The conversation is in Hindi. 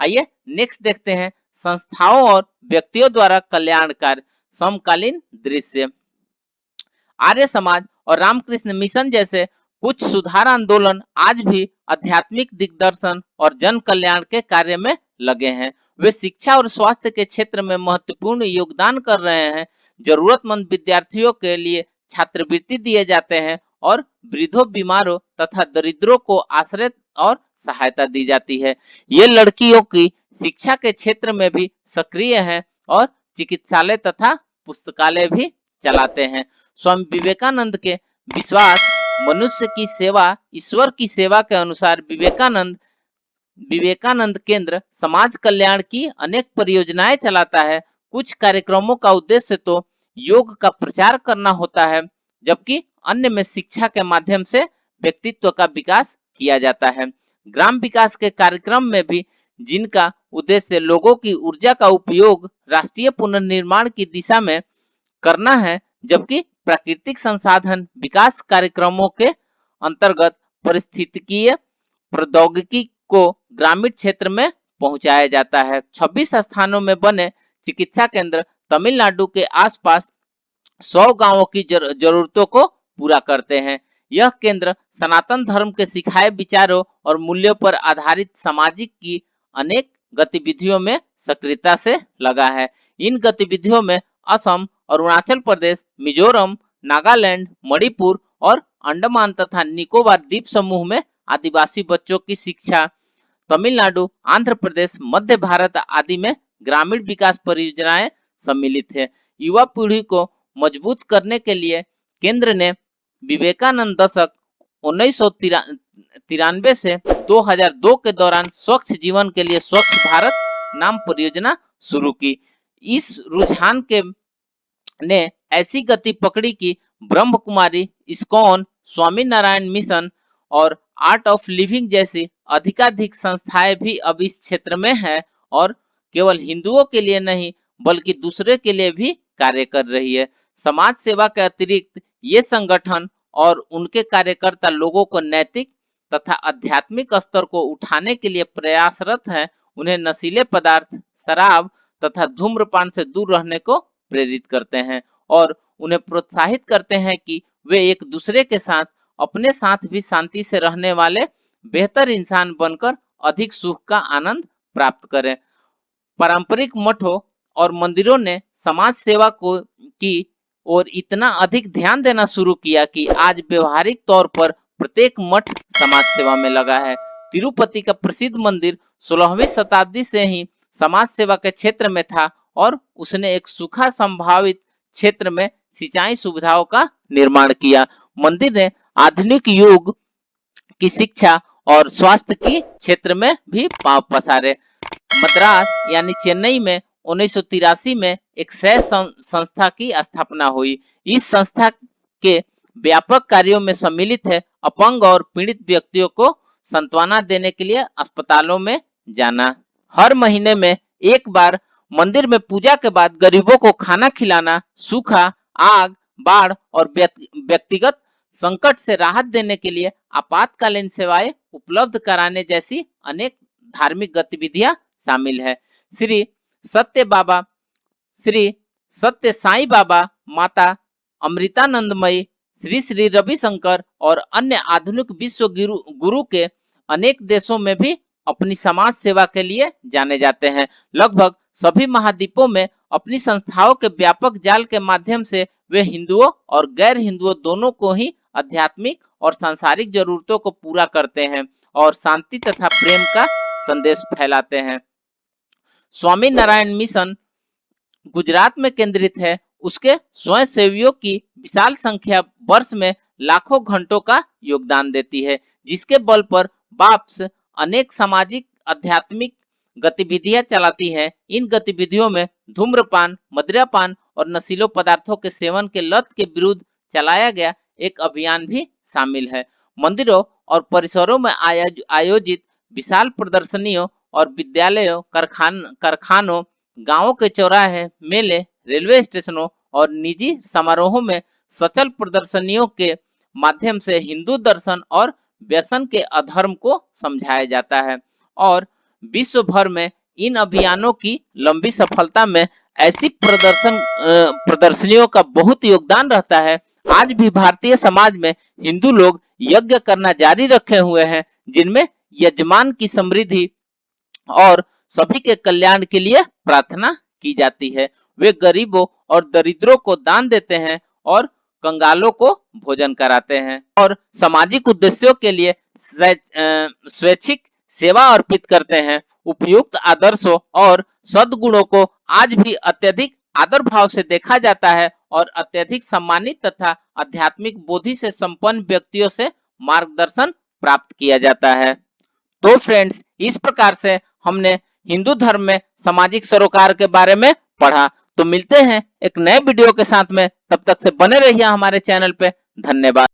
आइए नेक्स्ट देखते हैं संस्थाओं और व्यक्तियों द्वारा कल्याण कार्य समकालीन दृश्य। आर्य समाज और रामकृष्ण मिशन जैसे कुछ सुधार आंदोलन आज भी आध्यात्मिक दिग्दर्शन और जन कल्याण के कार्य में लगे हैं। वे शिक्षा और स्वास्थ्य के क्षेत्र में महत्वपूर्ण योगदान कर रहे हैं। जरूरतमंद विद्यार्थियों के लिए छात्रवृत्ति दिए जाते हैं और वृद्धों, बीमारों तथा दरिद्रों को आश्रय और सहायता दी जाती है। ये लड़कियों की शिक्षा के क्षेत्र में भी सक्रिय हैं और चिकित्सालय तथा पुस्तकालय भी चलाते हैं। स्वामी विवेकानंद के विश्वास मनुष्य की सेवा ईश्वर की सेवा के अनुसार विवेकानंद केंद्र समाज कल्याण की अनेक परियोजनाएं चलाता है। कुछ कार्यक्रमों का उद्देश्य तो योग का प्रचार करना होता है, जबकि अन्य में शिक्षा के माध्यम से व्यक्तित्व का विकास किया जाता है। ग्राम विकास के कार्यक्रम में भी जिनका उद्देश्य लोगों की ऊर्जा का उपयोग राष्ट्रीय पुनर्निर्माण की दिशा में करना है, जबकि प्राकृतिक संसाधन विकास कार्यक्रमों के अंतर्गत पारिस्थितिकीय प्रौद्योगिकी को ग्रामीण क्षेत्र में पहुंचाया जाता है। 26 स्थानों में बने चिकित्सा केंद्र तमिलनाडु के आसपास 100 गांवों की जरूरतों को पूरा करते हैं। यह केंद्र सनातन धर्म के सिखाए विचारों और मूल्यों पर आधारित सामाजिक की अनेक गतिविधियों में सक्रियता से लगा है। इन गतिविधियों में असम, अरुणाचल प्रदेश, मिजोरम, नागालैंड, मणिपुर और अंडमान तथा निकोबार द्वीप समूह में आदिवासी बच्चों की शिक्षा, तमिलनाडु, आंध्र प्रदेश, मध्य भारत आदि में ग्रामीण विकास परियोजनाएं सम्मिलित है। युवा पीढ़ी को मजबूत करने के लिए केंद्र ने विवेकानंद दशक 1993 से 2002 के दौरान स्वच्छ जीवन के लिए स्वच्छ भारत नाम परियोजना शुरू की। इस रुझान के ने ऐसी गति पकड़ी कि ब्रह्म कुमारी, इस्कॉन, स्वामी नारायण मिशन और आर्ट ऑफ लिविंग जैसी अधिकाधिक संस्थाएं भी अब इस क्षेत्र में हैं और केवल हिंदुओं के लिए नहीं बल्कि दूसरे के लिए भी कार्य कर रही है। समाज सेवा के अतिरिक्त ये संगठन और उनके कार्यकर्ता लोगों को नैतिक तथा आध्यात्मिक स्तर को उठाने के लिए प्रयासरत हैं। उन्हें नशीले पदार्थ, शराब तथा धूम्रपान से दूर रहने को प्रेरित करते हैं और उन्हें प्रोत्साहित करते हैं कि वे एक दूसरे के साथ अपने साथ भी शांति से रहने वाले बेहतर इंसान बनकर अधिक सुख का आनंद प्राप्त करें। पारंपरिक मठों और मंदिरों ने समाज सेवा को की और इतना अधिक ध्यान देना शुरू किया कि आज व्यवहारिक तौर पर प्रत्येक मठ समाज सेवा में लगा है। तिरुपति का प्रसिद्ध मंदिर 16वीं शताब्दी से ही समाज सेवा के क्षेत्र में था और उसने एक सूखा संभावित क्षेत्र में सिंचाई सुविधाओं का निर्माण किया। मंदिर ने आधुनिक युग की शिक्षा और स्वास्थ्य की क्षेत्र में भी पांव पसारे। मद्रास यानी चेन्नई में 1983 में एक सह संस्था की स्थापना हुई। इस संस्था के व्यापक कार्यों में सम्मिलित है अपंग और पीड़ित व्यक्तियों को सांत्वना देने के लिए अस्पतालों में जाना, हर महीने में एक बार मंदिर में पूजा के बाद गरीबों को खाना खिलाना, सूखा, आग, बाढ़ और व्यक्तिगत संकट से राहत देने के लिए आपातकालीन सेवाएं उपलब्ध कराने जैसी अनेक धार्मिक गतिविधियां शामिल है। श्री सत्य साईं बाबा, माता अमृतानंदमयी, श्री श्री रविशंकर और अन्य आधुनिक विश्व गुरु के अनेक देशों में भी अपनी समाज सेवा के लिए जाने जाते हैं। लगभग सभी महाद्वीपों में अपनी संस्थाओं के व्यापक जाल के माध्यम से वे हिंदुओं और गैर हिंदुओं दोनों को ही आध्यात्मिक और सांसारिक जरूरतों को पूरा करते हैं और शांति तथा प्रेम का संदेश फैलाते हैं। स्वामी नारायण मिशन गुजरात में केंद्रित है। उसके स्वयंसेवियों की विशाल संख्या वर्ष में लाखों घंटों का योगदान देती है, जिसके बल पर बाप्स अनेक सामाजिक आध्यात्मिक गतिविधियां चलाती है। इन गतिविधियों में धूम्रपान, मदिरापान और नशीले पदार्थों के सेवन के लत के विरुद्ध चलाया गया एक अभियान भी शामिल है। मंदिरों और परिसरों में आयोजित विशाल प्रदर्शनियों और विद्यालयों, कारखानों, गांवों के चौराहे, मेले, रेलवे स्टेशनों और निजी समारोहों में सचल प्रदर्शनियों के माध्यम से हिंदू दर्शन और व्यसन के अधर्म को समझाया जाता है और विश्व भर में इन अभियानों की लंबी सफलता में ऐसी प्रदर्शनियों का बहुत योगदान रहता है। आज भी भारतीय समाज में हिंदू लोग यज्ञ करना जारी रखे हुए हैं, जिनमें यजमान की समृद्धि और सभी के कल्याण के लिए प्रार्थना की जाती है। वे गरीबों और दरिद्रों को दान देते हैं और कंगालों को भोजन कराते हैं और सामाजिक उद्देश्यों के लिए स्वैच्छिक सेवा अर्पित करते हैं। उपयुक्त आदर्शों और सद्गुणों को आज भी अत्यधिक आदर भाव से देखा जाता है और अत्यधिक सम्मानित तथा आध्यात्मिक बोधि से संपन्न व्यक्तियों से मार्गदर्शन प्राप्त किया जाता है। तो फ्रेंड्स, इस प्रकार से हमने हिंदू धर्म में सामाजिक सरोकार के बारे में पढ़ा। तो मिलते हैं एक नए वीडियो के साथ में, तब तक से बने रहिए हमारे चैनल पे। धन्यवाद।